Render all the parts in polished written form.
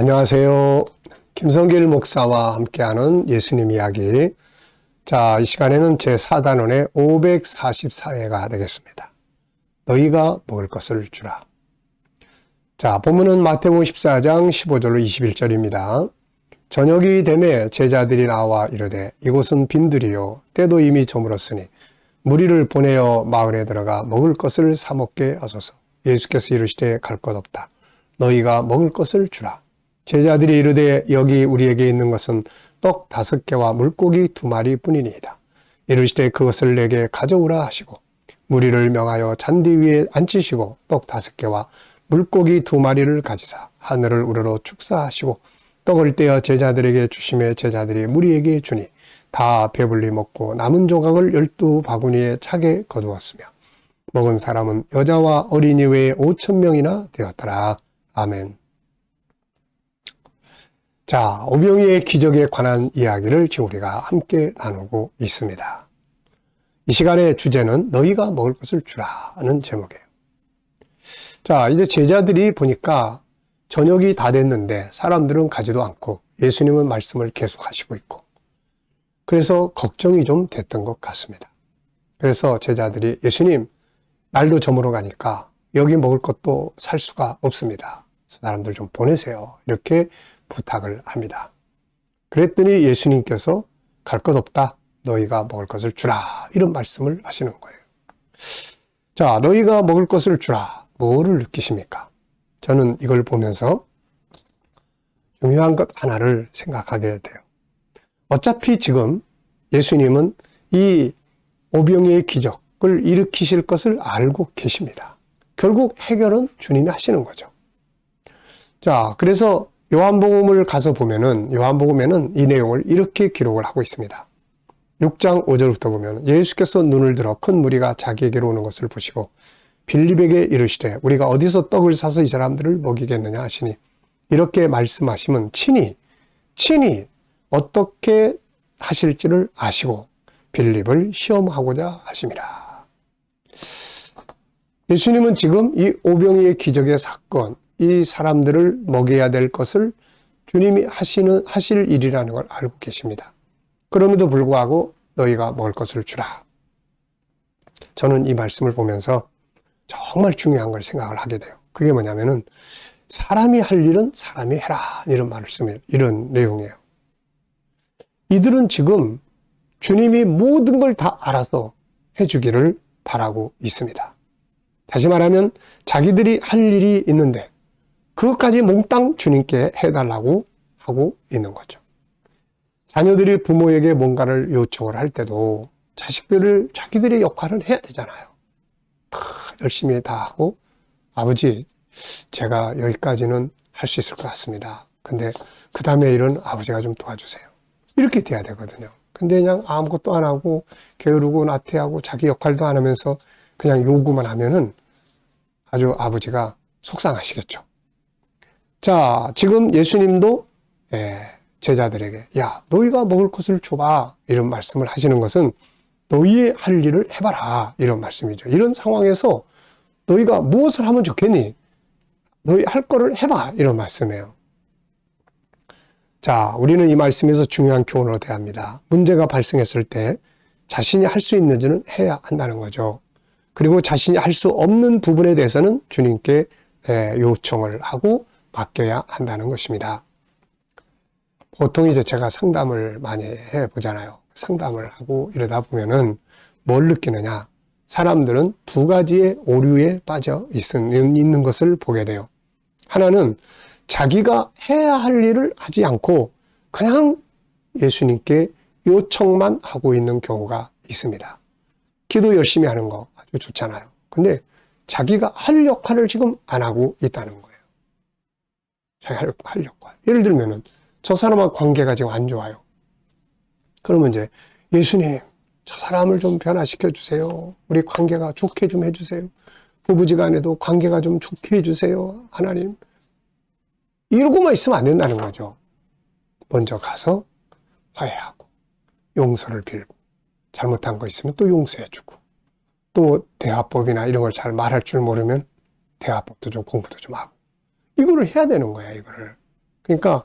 안녕하세요. 김성길 목사와 함께하는 예수님 이야기. 자, 이 시간에는 제4단원의 544회가 되겠습니다. 너희가 먹을 것을 주라. 자, 본문은 마태복음 14장 15절로 21절입니다. 저녁이 되매 제자들이 나와 이르되 이곳은 빈들이요 때도 이미 저물었으니 무리를 보내어 마을에 들어가 먹을 것을 사 먹게 하소서. 예수께서 이르시되 갈 것 없다. 너희가 먹을 것을 주라. 제자들이 이르되 여기 우리에게 있는 것은 떡 5개와 물고기 2마리 뿐이니이다. 이르시되 그것을 내게 가져오라 하시고 무리를 명하여 잔디 위에 앉히시고 떡 5개와 물고기 2마리를 가지사 하늘을 우러러 축사하시고 떡을 떼어 제자들에게 주시매 제자들이 무리에게 주니 다 배불리 먹고 남은 조각을 12바구니에 차게 거두었으며 먹은 사람은 여자와 어린이 외에 5,000명이나 되었더라. 아멘. 자, 오병이의 기적에 관한 이야기를 지금 우리가 함께 나누고 있습니다. 이 시간의 주제는 너희가 먹을 것을 주라는 제목이에요. 자, 이제 제자들이 보니까 저녁이 다 됐는데 사람들은 가지도 않고 예수님은 말씀을 계속 하시고 있고 그래서 걱정이 좀 됐던 것 같습니다. 그래서 제자들이 예수님, 날도 저물어 가니까 여기 먹을 것도 살 수가 없습니다. 사람들 좀 보내세요. 이렇게 부탁을 합니다. 그랬더니 예수님께서 갈 것 없다. 너희가 먹을 것을 주라. 이런 말씀을 하시는 거예요. 자, 너희가 먹을 것을 주라. 뭐를 느끼십니까? 저는 이걸 보면서 중요한 것 하나를 생각하게 돼요. 어차피 지금 예수님은 이 오병이의 기적을 일으키실 것을 알고 계십니다. 결국 해결은 주님이 하시는 거죠. 자, 그래서 요한복음을 가서 보면은 요한복음에는 이 내용을 이렇게 기록을 하고 있습니다. 6장 5절부터 보면 예수께서 눈을 들어 큰 무리가 자기에게로 오는 것을 보시고 빌립에게 이르시되 우리가 어디서 떡을 사서 이 사람들을 먹이겠느냐 하시니 이렇게 말씀하시면 친히 어떻게 하실지를 아시고 빌립을 시험하고자 하심이라. 예수님은 지금 이 오병이의 기적의 사건, 이 사람들을 먹여야 될 것을 주님이 하실 일이라는 걸 알고 계십니다. 그럼에도 불구하고 너희가 먹을 것을 주라. 저는 이 말씀을 보면서 정말 중요한 걸 생각을 하게 돼요. 그게 뭐냐면은 사람이 할 일은 사람이 해라. 이런 내용이에요. 이들은 지금 주님이 모든 걸 다 알아서 해주기를 바라고 있습니다. 다시 말하면 자기들이 할 일이 있는데 그것까지 몽땅 주님께 해달라고 하고 있는 거죠. 자녀들이 부모에게 뭔가를 요청을 할 때도 자기들의 역할을 해야 되잖아요. 열심히 다 하고 아버지 제가 여기까지는 할 수 있을 것 같습니다. 근데 그 다음에 일은 아버지가 좀 도와주세요. 이렇게 돼야 되거든요. 근데 그냥 아무것도 안 하고 게으르고 나태하고 자기 역할도 안 하면서 그냥 요구만 하면은 아주 아버지가 속상하시겠죠. 자, 지금 예수님도 제자들에게 야, 너희가 먹을 것을 줘봐. 이런 말씀을 하시는 것은 너희의 할 일을 해봐라. 이런 말씀이죠. 이런 상황에서 너희가 무엇을 하면 좋겠니? 너희 할 거를 해봐. 이런 말씀이에요. 자, 우리는 이 말씀에서 중요한 교훈을 얻어야 합니다. 문제가 발생했을 때 자신이 할 수 있는지는 해야 한다는 거죠. 그리고 자신이 할 수 없는 부분에 대해서는 주님께 요청을 하고 맡겨야 한다는 것입니다. 보통 이제 제가 상담을 많이 해보잖아요. 상담을 하고 이러다 보면은 뭘 느끼느냐. 사람들은 2가지의 오류에 빠져 있는 것을 보게 돼요. 하나는 자기가 해야 할 일을 하지 않고 그냥 예수님께 요청만 하고 있는 경우가 있습니다. 기도 열심히 하는 거 아주 좋잖아요. 근데 자기가 할 역할을 지금 안 하고 있다는 거예요. 자기가 할 역할. 예를 들면은 저 사람과 관계가 지금 안 좋아요. 그러면 이제 예수님, 저 사람을 좀 변화시켜 주세요. 우리 관계가 좋게 좀 해주세요. 부부지간에도 관계가 좀 좋게 해주세요. 하나님. 이러고만 있으면 안 된다는 거죠. 먼저 가서 화해하고 용서를 빌고 잘못한 거 있으면 또 용서해주고 또 대화법이나 이런 걸 잘 말할 줄 모르면 대화법도 좀 공부도 좀 하고 이거를 해야 되는 거야, 이거를. 그러니까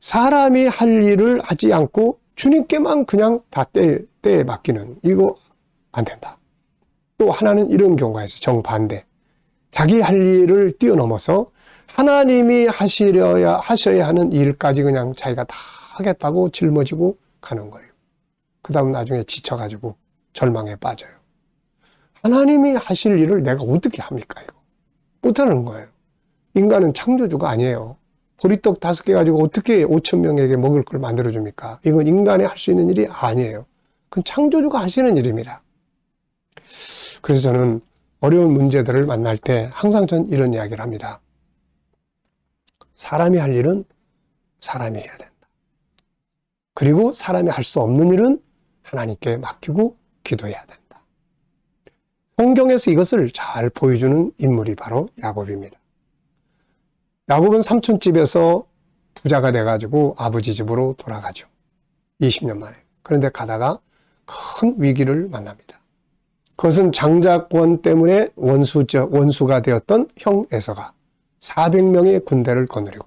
사람이 할 일을 하지 않고 주님께만 그냥 다 때에 맡기는, 이거 안 된다. 또 하나는 이런 경우가 있어요. 정반대. 자기 할 일을 뛰어넘어서 하나님이 하셔야 하는 일까지 그냥 자기가 다 하겠다고 짊어지고 가는 거예요. 그 다음 나중에 지쳐가지고 절망에 빠져요. 하나님이 하실 일을 내가 어떻게 합니까? 이거 못하는 거예요. 인간은 창조주가 아니에요. 보리떡 5개 가지고 어떻게 5천 명에게 먹을 걸 만들어줍니까? 이건 인간이 할 수 있는 일이 아니에요. 그건 창조주가 하시는 일입니다. 그래서 저는 어려운 문제들을 만날 때 항상 전 이런 이야기를 합니다. 사람이 할 일은 사람이 해야 된다. 그리고 사람이 할 수 없는 일은 하나님께 맡기고 기도해야 된다. 성경에서 이것을 잘 보여주는 인물이 바로 야곱입니다. 야곱은 삼촌집에서 부자가 돼가지고 아버지 집으로 돌아가죠. 20년 만에. 그런데 가다가 큰 위기를 만납니다. 그것은 장자권 때문에 원수가 되었던 형 에서가 400명의 군대를 거느리고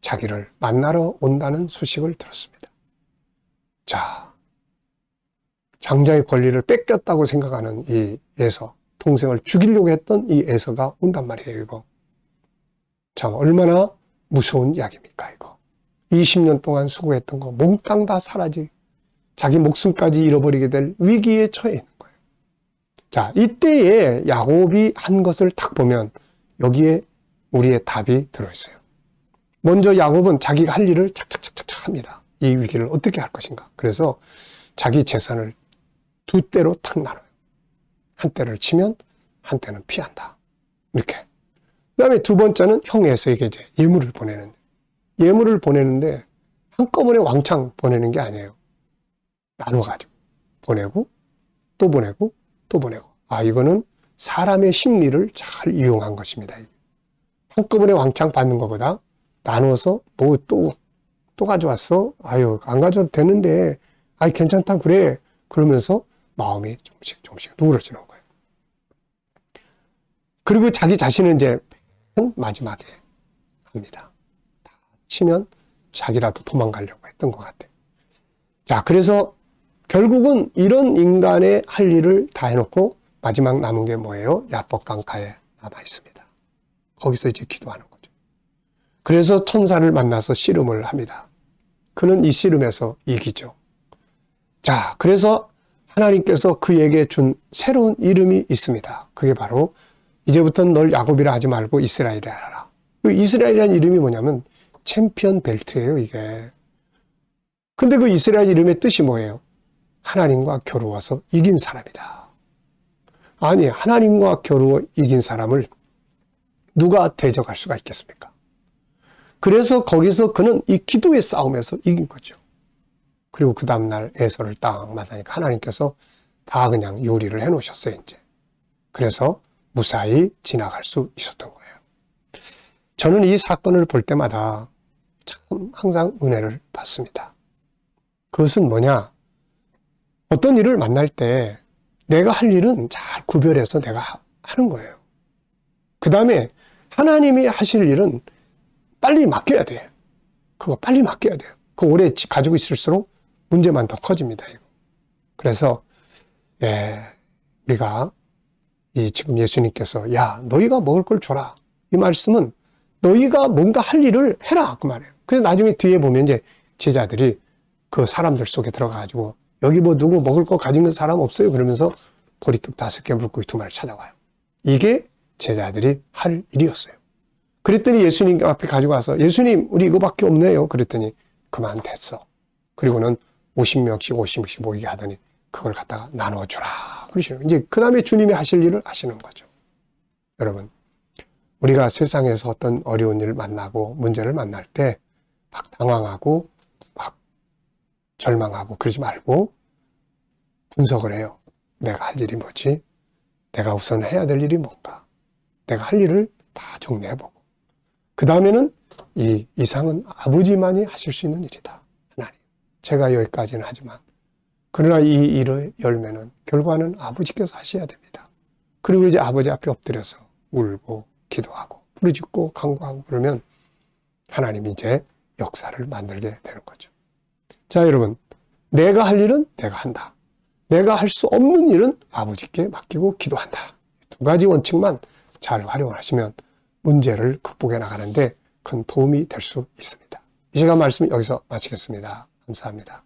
자기를 만나러 온다는 소식을 들었습니다. 자, 장자의 권리를 뺏겼다고 생각하는 이 에서, 동생을 죽이려고 했던 이 에서가 온단 말이에요, 이거. 참, 얼마나 무서운 이야기입니까, 이거. 20년 동안 수고했던 거 몽땅 다 사라지, 자기 목숨까지 잃어버리게 될 위기에 처해 있는 거예요. 자, 이때에 야곱이 한 것을 딱 보면 여기에 우리의 답이 들어있어요. 먼저 야곱은 자기가 할 일을 착착착착 합니다. 이 위기를 어떻게 할 것인가. 그래서 자기 재산을 2대로 탁 나눠요. 한 대를 치면 한 대는 피한다. 이렇게. 그 다음에 두 번째는 형 에서에게 이제 예물을 보내는데 한꺼번에 왕창 보내는 게 아니에요. 나눠가지고 보내고 또 보내고 또 보내고. 아, 이거는 사람의 심리를 잘 이용한 것입니다. 한꺼번에 왕창 받는 것보다 나눠서 뭐 또 가져왔어? 아유, 안 가져도 되는데, 아이, 괜찮다, 그래. 그러면서 마음이 조금씩 누그러지는 거예요. 그리고 자기 자신은 이제 맨 마지막에 합니다. 다 치면 자기라도 도망가려고 했던 것 같아요. 자, 그래서 결국은 이런 인간의 할 일을 다 해놓고 마지막 남은 게 뭐예요? 야복 강가에 남아 있습니다. 거기서 이제 기도하는 거죠. 그래서 천사를 만나서 씨름을 합니다. 그는 이 씨름에서 이기죠. 자, 그래서 하나님께서 그에게 준 새로운 이름이 있습니다. 그게 바로 이제부터는 널 야곱이라 하지 말고 이스라엘이라 하라. 이스라엘이라는 이름이 뭐냐면 챔피언 벨트예요, 이게. 근데 그 이스라엘 이름의 뜻이 뭐예요? 하나님과 겨루어서 이긴 사람이다. 아니, 하나님과 겨루어 이긴 사람을 누가 대적할 수가 있겠습니까? 그래서 거기서 그는 이 기도의 싸움에서 이긴 거죠. 그리고 그 다음날 에서를 딱 만나니까 하나님께서 다 그냥 요리를 해놓으셨어요, 이제. 그래서 무사히 지나갈 수 있었던 거예요. 저는 이 사건을 볼 때마다 참 항상 은혜를 받습니다. 그것은 뭐냐? 어떤 일을 만날 때 내가 할 일은 잘 구별해서 내가 하는 거예요. 그 다음에 하나님이 하실 일은 빨리 맡겨야 돼. 그거 빨리 맡겨야 돼요. 그거 오래 가지고 있을수록 문제만 더 커집니다. 이거. 그래서 우리가 지금 예수님께서 야, 너희가 먹을 걸 줘라. 이 말씀은 너희가 뭔가 할 일을 해라. 그 말이에요. 그래서 나중에 뒤에 보면 이제 제자들이 그 사람들 속에 들어가가지고 여기 뭐 누구 먹을 거 가진 사람 없어요? 그러면서 보리떡 5개 물고기 2마리를 찾아와요. 이게 제자들이 할 일이었어요. 그랬더니 예수님 앞에 가지고 와서 예수님, 우리 이거밖에 없네요. 그랬더니 그만 됐어. 그리고는 50명씩 모이게 하더니 그걸 갖다가 나눠주라. 그러시는 거예요. 이제 그 다음에 주님이 하실 일을 하시는 거죠. 여러분, 우리가 세상에서 어떤 어려운 일을 만나고 문제를 만날 때 막 당황하고 막 절망하고 그러지 말고 분석을 해요. 내가 할 일이 뭐지? 내가 우선 해야 될 일이 뭔가? 내가 할 일을 다 정리해보고 그 다음에는 이 이상은 아버지만이 하실 수 있는 일이다. 하나님. 제가 여기까지는 하지만 그러나 이 일의 열매는 결과는 아버지께서 하셔야 됩니다. 그리고 이제 아버지 앞에 엎드려서 울고 기도하고 부르짖고 간구하고 그러면 하나님이 이제 역사를 만들게 되는 거죠. 자, 여러분, 내가 할 일은 내가 한다. 내가 할 수 없는 일은 아버지께 맡기고 기도한다. 두 가지 원칙만 잘 활용하시면 문제를 극복해 나가는데 큰 도움이 될 수 있습니다. 이 시간 말씀 여기서 마치겠습니다. 감사합니다.